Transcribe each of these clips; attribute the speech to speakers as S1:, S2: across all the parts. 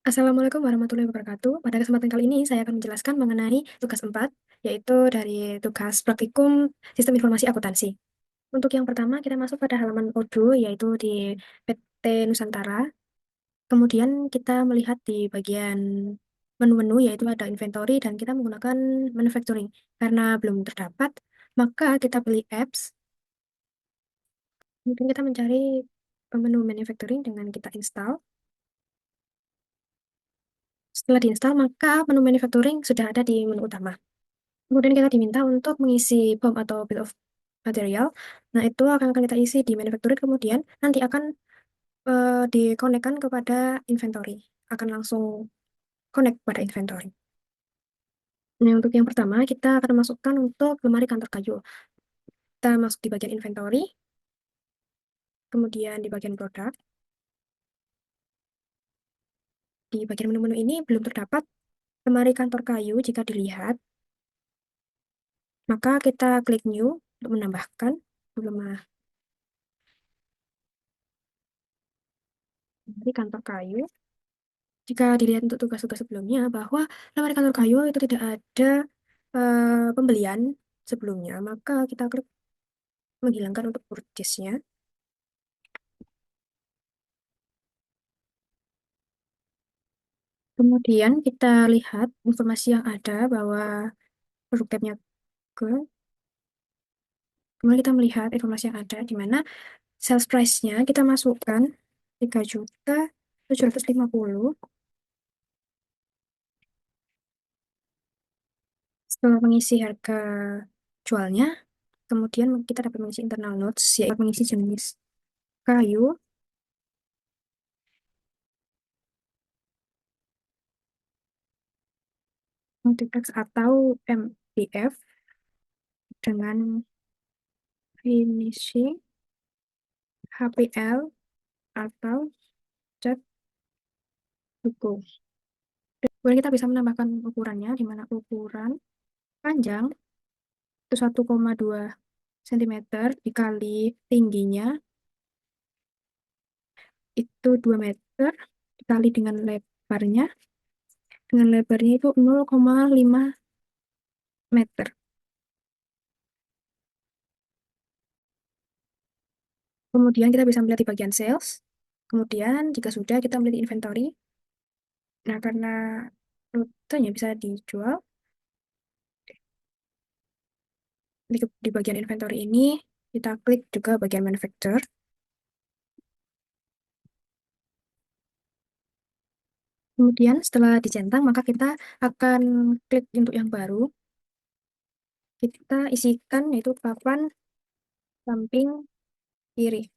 S1: Assalamualaikum warahmatullahi wabarakatuh. Pada kesempatan kali ini saya akan menjelaskan mengenai tugas 4, yaitu dari tugas praktikum Sistem Informasi Akuntansi. Untuk yang pertama, kita masuk pada halaman O2, yaitu di PT Nusantara. Kemudian kita melihat di bagian menu-menu, yaitu ada inventory, dan kita menggunakan manufacturing. Karena belum terdapat, maka kita pilih apps. Kemudian kita mencari menu manufacturing dengan kita install. Setelah diinstal, maka menu manufacturing sudah ada di menu utama. Kemudian kita diminta untuk mengisi BOM atau Bill of Material. Nah, itu akan kita isi di manufacturing, kemudian nanti akan dikonekkan kepada inventory. Akan langsung connect pada inventory. Nah, untuk yang pertama, kita akan masukkan untuk lemari kantor kayu. Kita masuk di bagian inventory, kemudian di bagian produk. Di bagian menu-menu ini belum terdapat lemari kantor kayu jika dilihat. Maka kita klik new untuk menambahkan lemari kantor kayu. Jika dilihat untuk tugas-tugas sebelumnya, bahwa lemari kantor kayu itu tidak ada pembelian sebelumnya, maka kita klik menghilangkan untuk purchase-nya. Kemudian kita lihat informasi yang ada bahwa produk tab-nya ke. Kemudian kita melihat informasi yang ada di mana sales price-nya kita masukkan 3.750.000. Setelah mengisi harga jualnya, kemudian kita dapat mengisi internal notes, yaitu mengisi jenis kayu, multiplex atau MDF dengan finishing HPL atau cat buku. Kemudian kita bisa menambahkan ukurannya, di mana ukuran panjang itu 1,2 cm dikali tingginya itu 2 meter dikali dengan lebarnya. Dengan lebarnya itu 0,5 meter. Kemudian kita bisa melihat di bagian sales. Kemudian jika sudah kita melihat di inventory. Nah, karena rutenya bisa dijual, di bagian inventory ini kita klik juga bagian manufacture. Kemudian setelah dicentang, maka kita akan klik untuk yang baru. Kita isikan yaitu papan samping kiri.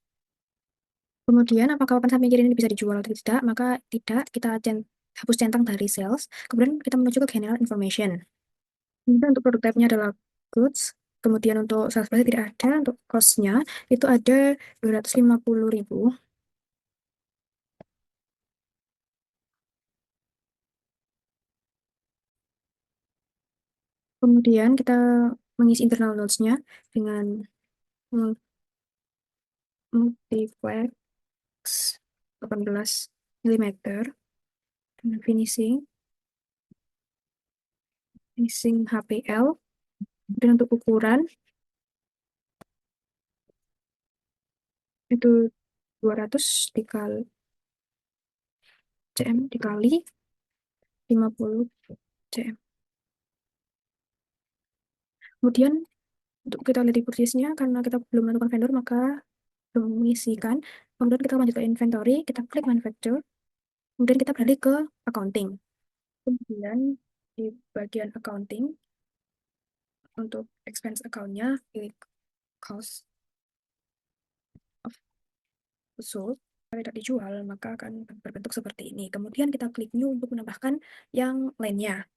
S1: Kemudian apakah papan samping kiri ini bisa dijual atau tidak? Maka tidak, kita hapus centang dari sales. Kemudian kita menuju ke general information. Kemudian untuk produk type-nya adalah goods. Kemudian untuk sales price tidak ada. Untuk cost-nya itu ada 250.000. Kemudian kita mengisi internal notes-nya dengan multiplex 18 mm dengan finishing HPL. Dan untuk ukuran itu 200 dikali cm dikali 50 cm. Kemudian untuk kita lihat di purchase-nya, karena kita belum menentukan vendor, maka belum mengisikan. Kemudian kita lanjut ke inventory, kita klik manufacture, kemudian kita beralih ke accounting. Kemudian di bagian accounting, untuk expense account-nya, pilih cost of goods sold. Kalau tidak dijual, maka akan berbentuk seperti ini. Kemudian kita klik new untuk menambahkan yang lainnya.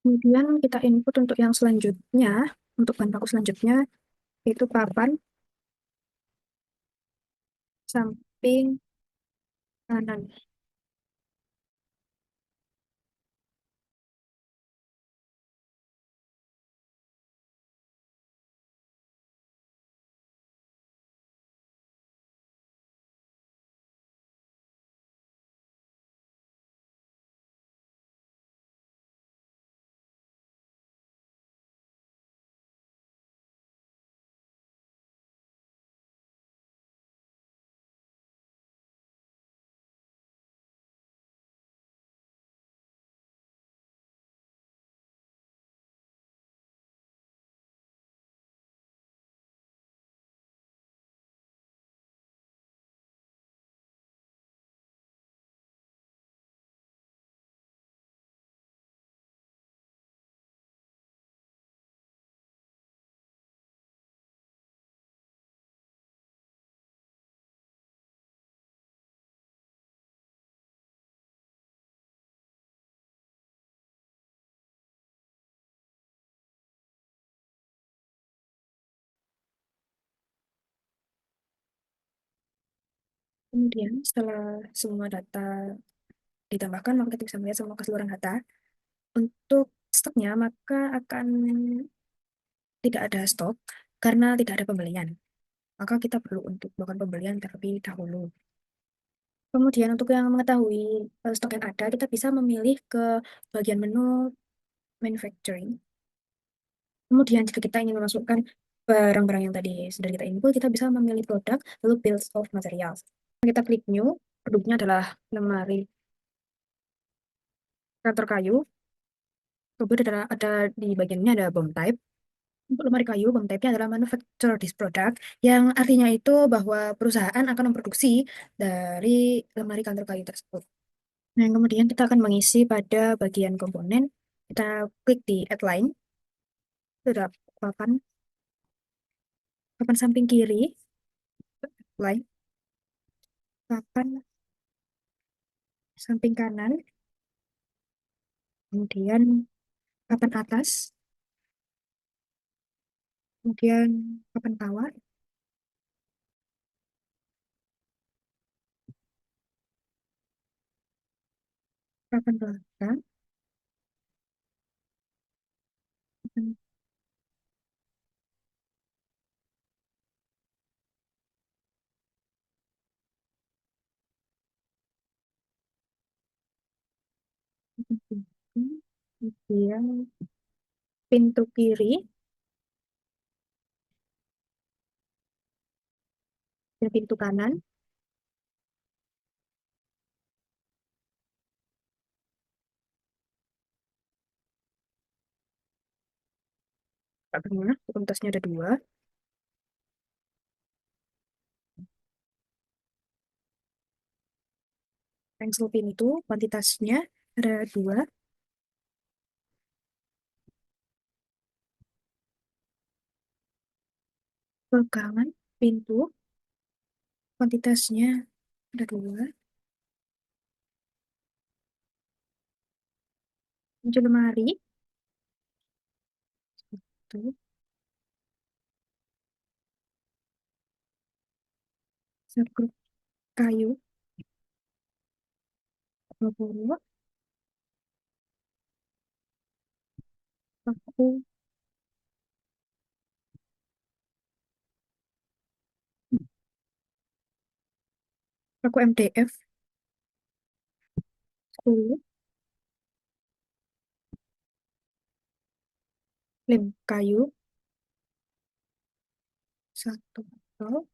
S1: Kemudian kita input untuk yang selanjutnya, untuk bahan baku selanjutnya, yaitu papan samping kanan. Kemudian setelah semua data ditambahkan, maka kita bisa melihat semua keseluruhan data. Untuk stoknya, maka akan tidak ada stok karena tidak ada pembelian. Maka kita perlu untuk melakukan pembelian terlebih dahulu. Kemudian untuk yang mengetahui stok yang ada, kita bisa memilih ke bagian menu manufacturing. Kemudian jika kita ingin memasukkan barang-barang yang tadi sudah kita input, kita bisa memilih produk, lalu bills of materials. Kita klik new, produknya adalah lemari kantor kayu. Kemudian ada di bagiannya ada BOM type. Untuk lemari kayu, BOM type-nya adalah manufacture this product, yang artinya itu bahwa perusahaan akan memproduksi dari lemari kantor kayu tersebut. Nah, kemudian kita akan mengisi pada bagian komponen. Kita klik di add line, itu ada papan, papan samping kiri, line, papan samping kanan, kemudian papan atas, kemudian papan bawah, papan belakang, papan samping, kemudian pintu kiri dan pintu kanan, Pak tengah, untasnya ada dua, pencil pintu, kuantitasnya ada dua, pegangan pintu, kuantitasnya ada dua, kunci lemari, satu, subgroup kayu, 20, paku, paku MDF, 10, lem kayu, satu botol,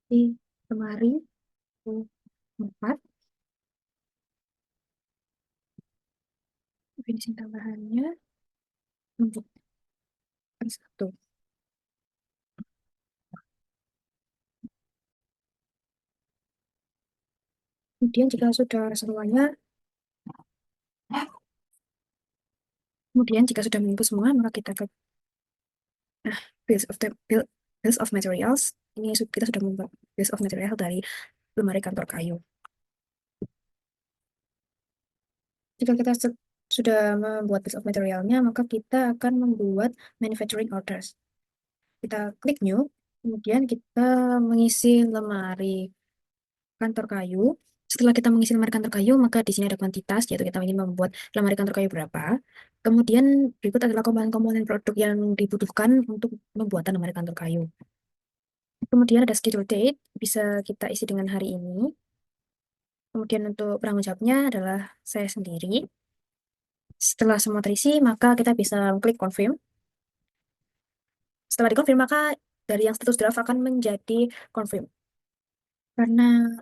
S1: di lemari, 4, finishing tambahannya, untuk satu. Kemudian jika sudah semuanya, kemudian jika sudah menginput semua, maka kita ke bills of the bills of materials. Ini kita sudah membuat bills of material dari lemari kantor kayu. Jika kita sudah membuat bills of materialnya, maka kita akan membuat manufacturing orders. Kita klik new, kemudian kita mengisi lemari kantor kayu. Setelah kita mengisi lemari kantor kayu, maka di sini ada kuantitas, yaitu kita ingin membuat lemari kantor kayu berapa. Kemudian berikut adalah komponen-komponen produk yang dibutuhkan untuk pembuatan lemari kantor kayu. Kemudian ada schedule date, bisa kita isi dengan hari ini. Kemudian untuk penanggung jawabnya adalah saya sendiri. Setelah semua terisi, maka kita bisa klik confirm. Setelah dikonfirm, maka dari yang status draft akan menjadi confirm. Karena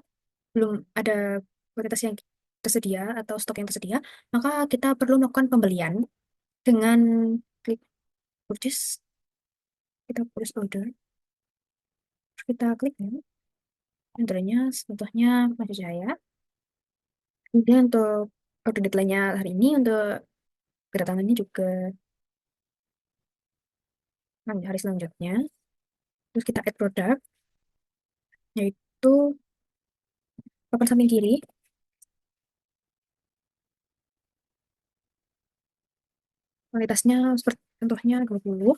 S1: belum ada kuantitas yang tersedia atau stok yang tersedia, maka kita perlu melakukan pembelian dengan klik purchase. Kita purchase order. Terus kita klik new. Ordernya contohnya Mas Jaya. Kemudian untuk order deadline-nya hari ini, untuk kedatangannya juga hari selanjutnya. Terus kita add product, yaitu papan samping kiri. Kualitasnya seperti contohnya 20.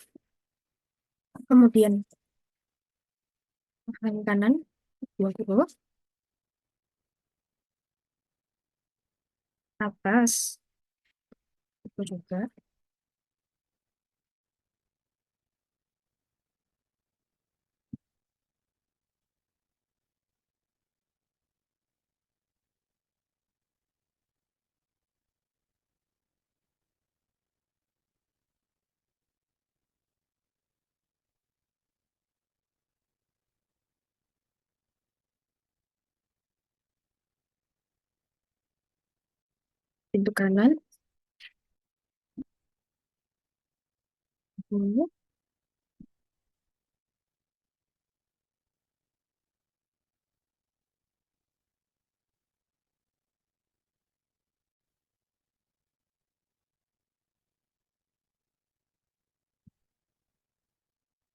S1: Kemudian Kaki kanan 20, atas itu juga. Pintu kanan 10,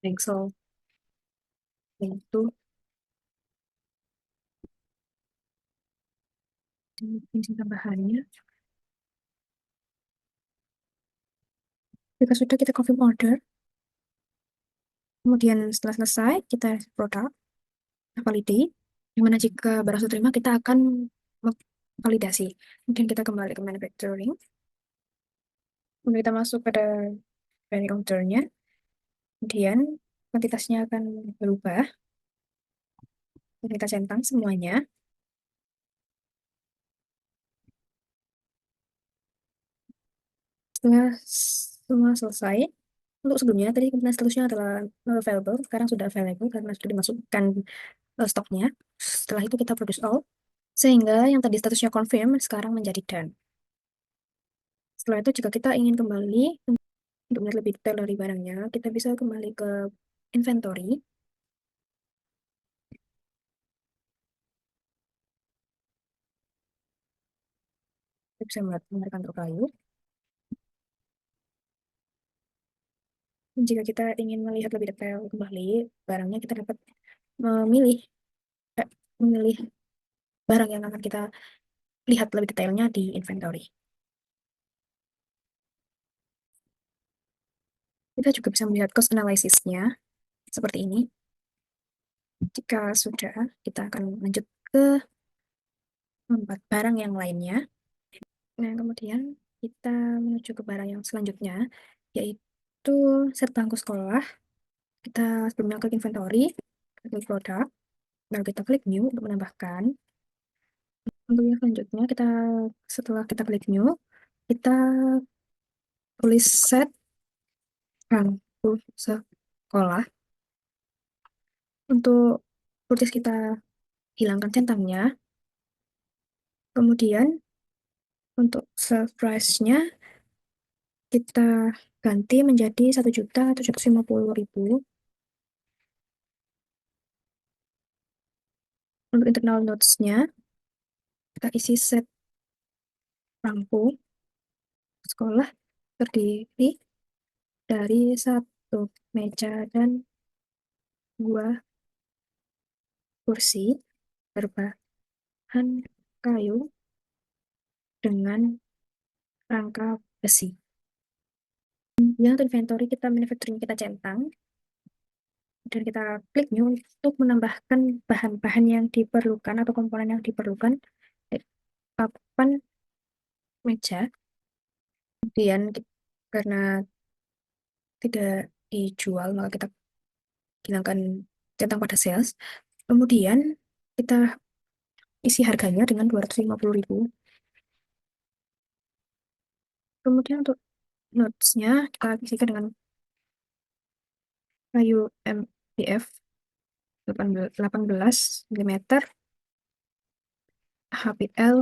S1: pencil pintu, pintu tambahannya. Jika sudah, kita confirm order. Kemudian setelah selesai, kita produk, validate. Dimana jika barang sudah terima, kita akan validasi. Kemudian kita kembali ke manufacturing. Kemudian kita masuk pada brand counternya. Kemudian kuantitasnya akan berubah. Dan kita centang semuanya. Setelah semua selesai, untuk sebelumnya tadi kemudian statusnya adalah not available, sekarang sudah available karena sudah dimasukkan stoknya. Setelah itu kita produce all, sehingga yang tadi statusnya confirm sekarang menjadi done. Setelah itu jika kita ingin kembali untuk melihat lebih detail dari barangnya, kita bisa kembali ke inventory. Kita bisa melihat nomor kantor kayu. Dan jika kita ingin melihat lebih detail kembali barangnya, kita dapat memilih eh, memilih barang yang akan kita lihat lebih detailnya di inventory. Kita juga bisa melihat cost analysis-nya seperti ini. Jika sudah, kita akan lanjut ke empat barang yang lainnya. Nah, kemudian kita menuju ke barang yang selanjutnya, yaitu set bangku sekolah. Kita sebelumnya klik inventory, klik produk, lalu kita klik new untuk menambahkan. Untuk yang selanjutnya, setelah kita klik new, kita tulis set bangku sekolah. Untuk purchase kita hilangkan centangnya. Kemudian untuk surprise-nya kita ganti menjadi 1.750.000. Untuk internal notes-nya kita isi set bangku sekolah terdiri dari satu meja dan dua kursi berbahan kayu dengan rangka besi. Yang inventory kita manufacturing kita centang dan kita klik new untuk menambahkan bahan-bahan yang diperlukan atau komponen yang diperlukan, papan meja. Kemudian karena tidak dijual maka kita hilangkan centang pada sales. Kemudian kita isi harganya dengan 250.000. Kemudian untuk notes-nya kita isikan dengan kayu MDF 18 mm HPL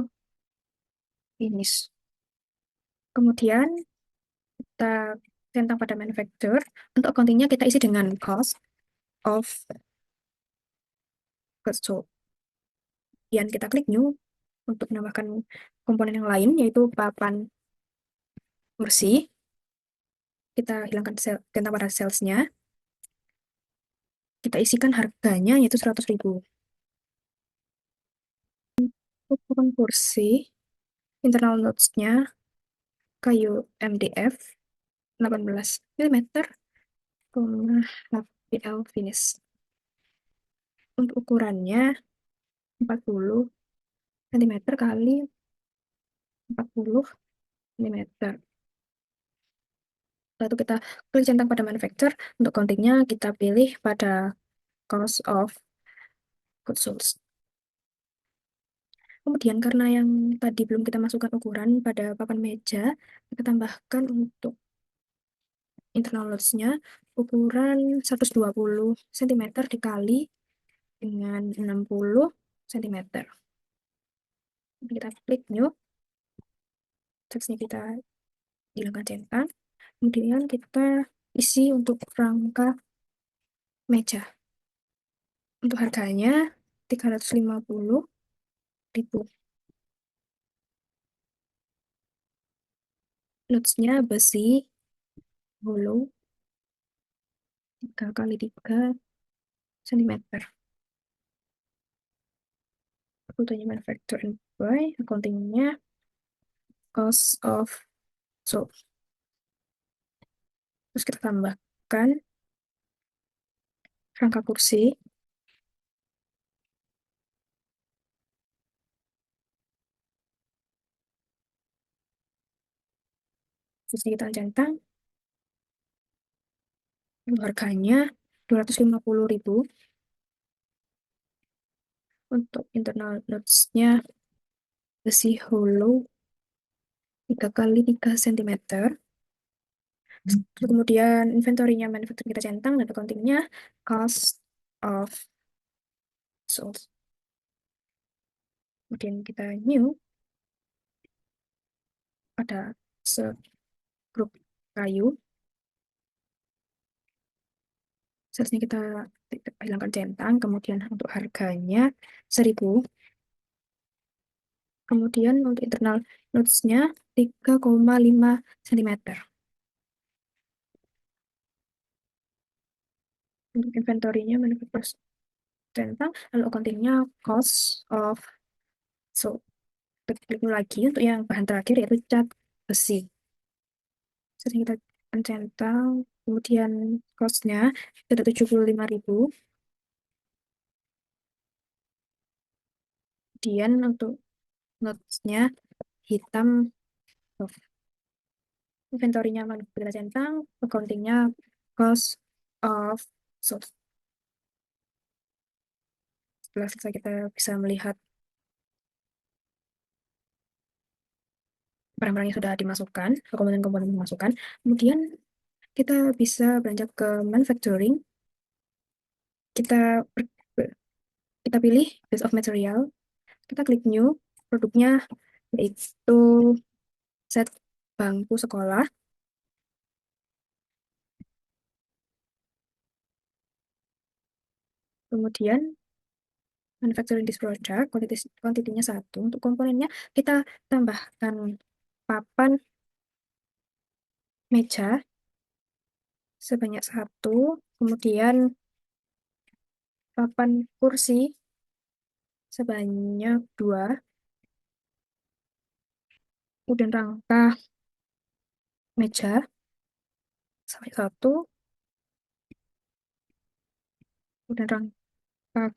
S1: finish. Kemudian kita centang pada manufacturer. Untuk accounting-nya kita isi dengan cost of goods sold. Kemudian kita klik new untuk menambahkan komponen yang lain yaitu papan kursi. Kita hilangkan centang pada salesnya. Kita isikan harganya yaitu 100.000. Untuk papan kursi, internal notes-nya kayu MDF 18 mm, HPL finish. Untuk ukurannya 40 cm kali 40 cm. Lalu kita klik centang pada manufacture. Untuk countingnya kita pilih pada cost of goods sold. Kemudian karena yang tadi belum kita masukkan ukuran pada papan meja, kita tambahkan untuk internal loads-nya ukuran 120 cm dikali dengan 60 cm. Kita klik new, teksnya kita hilangkan centang. Kemudian kita isi untuk rangka meja. Untuk harganya 350.000. Loads-nya besi hollow 3 kali 3 cm. Fotonya manufacture and buy, accounting-nya cost of sold. Terus kita tambahkan rangka kursi. Terus kita centang. Untuk harganya 250.000. Untuk internal notes-nya besi hollow 3 kali 3 cm. Kemudian inventory-nya manufacturing kita centang dan accounting-nya cost of sold. Kemudian kita new pada segrup kayu. Salesnya kita hilangkan centang. Kemudian untuk harganya 1.000. Kemudian untuk internal notes-nya 3,5 cm. Untuk inventory-nya manufacturer centang, lalu accounting-nya cost of sold. Kita klik lagi untuk yang bahan terakhir yaitu cat besi. Sering kita centang, kemudian cost-nya kita 75.000. Kemudian untuk notes-nya hitam soft. Inventory-nya kita centang, accounting-nya cost of sold. Setelah selesai kita bisa melihat barang-barang yang sudah dimasukkan, komponen-komponen dimasukkan. Kemudian kita bisa beranjak ke manufacturing. Kita kita pilih base of material. Kita klik new. Produknya yaitu set bangku sekolah. Kemudian manufacturing this product, kuantitinya 1. Untuk komponennya kita tambahkan papan meja sebanyak 1. Kemudian papan kursi sebanyak 2. Kemudian rangka meja sebanyak 1. Kemudian rangka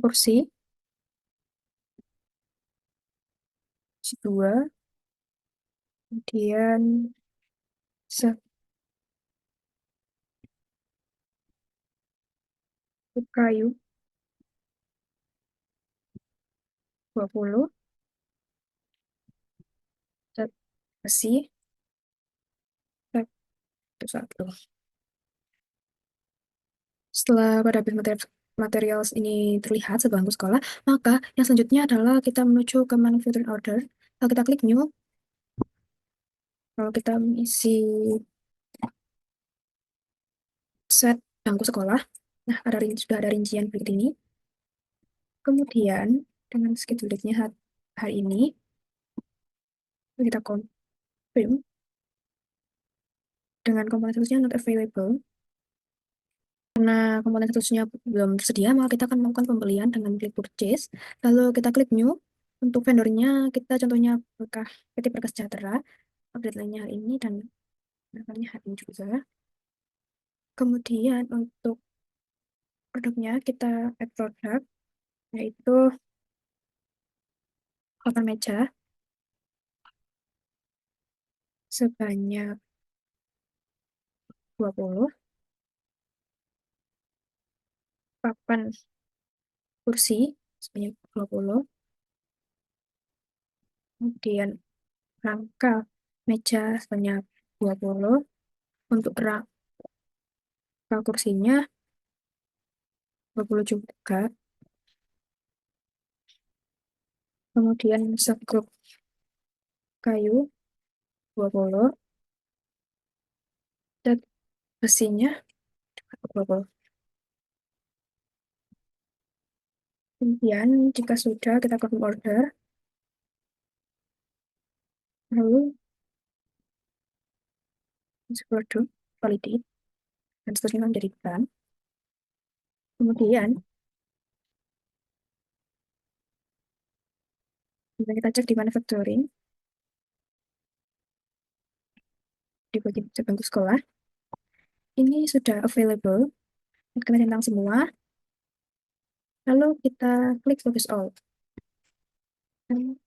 S1: kursi 2. Kemudian sebuah kayu 20. Cat besi 1. Setelah pada material ini terlihat sebangku sekolah, maka yang selanjutnya adalah kita menuju ke manufacturing order. Kalau kita klik new, kalau kita mengisi set bangku sekolah, nah sudah ada rincian berikut ini. Kemudian dengan schedule date-nya hari ini, kita confirm dengan komponen seterusnya not available. Karena komponen seterusnya belum tersedia, maka kita akan melakukan pembelian dengan klik purchase. Lalu kita klik new. Untuk vendornya, kita contohnya PT Berkah Sejahtera. Update lainnya hari ini dan hari ini juga. Kemudian untuk produknya kita add produk, yaitu papan meja sebanyak 20, papan kursi sebanyak 20, kemudian rangka meja sebanyak 20, untuk rangka kursinya 20 juga, kemudian sekrup kayu 20, dan besinya 20. Kemudian jika sudah kita confirm order, lalu produk validate dan seterusnya menjadi done. Kemudian jika kita cek di manufacturing di bagian bangku sekolah, ini sudah available, kami tentang semua. Lalu kita klik focus all, dan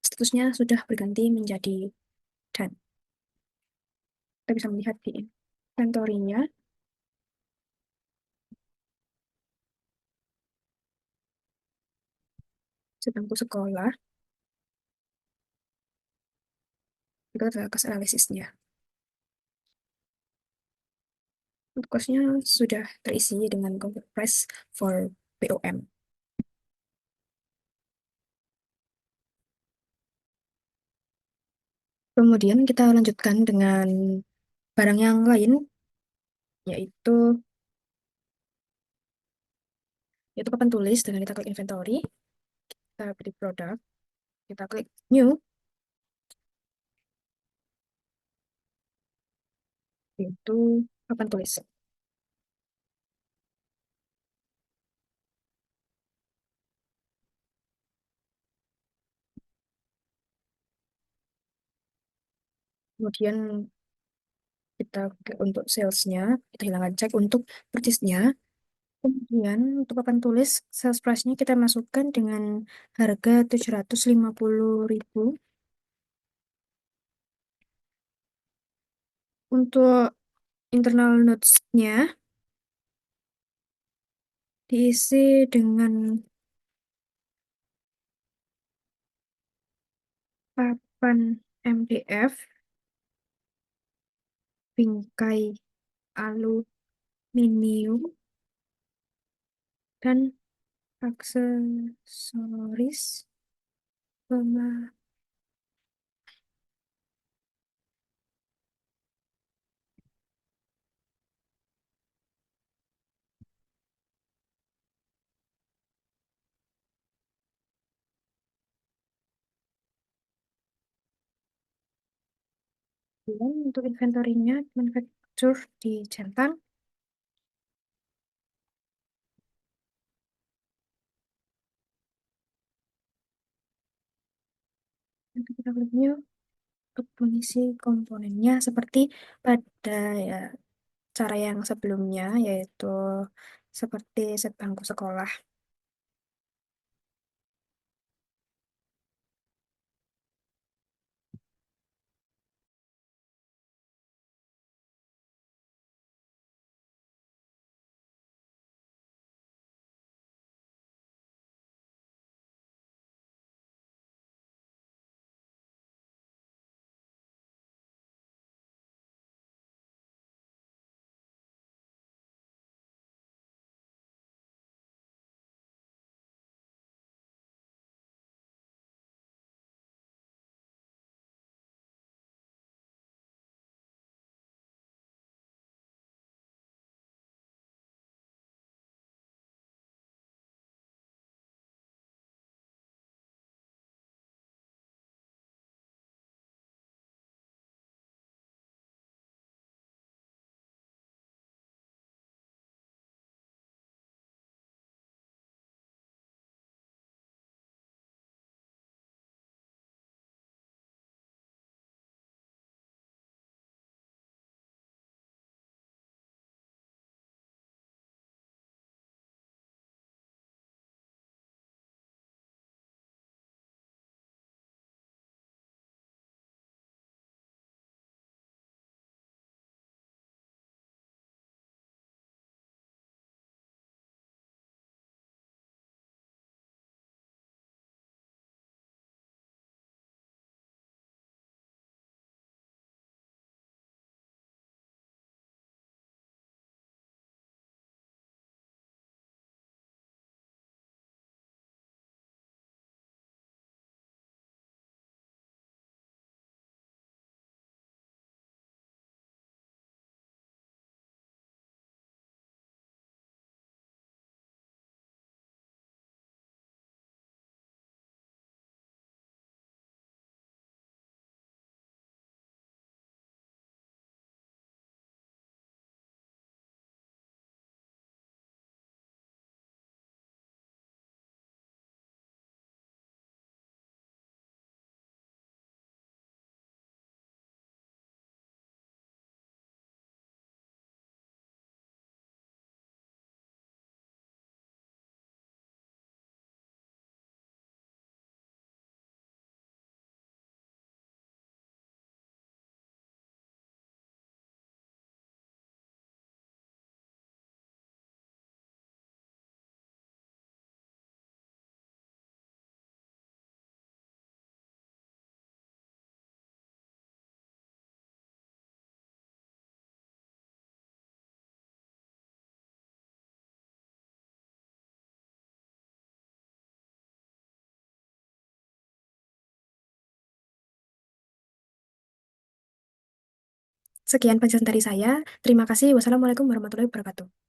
S1: statusnya sudah berganti menjadi done. Kita bisa melihat di inventory-nya sebangku sekolah, itu adalah cost analisisnya. Cost-nya sudah terisi dengan compute price for POM. Kemudian kita lanjutkan dengan barang yang lain, yaitu papan tulis. Dengan kita klik inventory, kita pilih produk, kita klik new, yaitu papan tulis. Kemudian kita klik untuk salesnya, kita hilangkan cek untuk purchase-nya. Kemudian untuk papan tulis, sales price-nya kita masukkan dengan harga 750.000. Untuk internal notes-nya diisi dengan papan MDF, bingkai aluminium, dan aksesoris pema- Dan untuk inventory-nya manufacture di centang. Nanti kita klik new untuk mengisi komponennya seperti pada ya, cara yang sebelumnya, yaitu seperti set bangku sekolah. Sekian penjelasan dari saya. Terima kasih. Wassalamualaikum warahmatullahi wabarakatuh.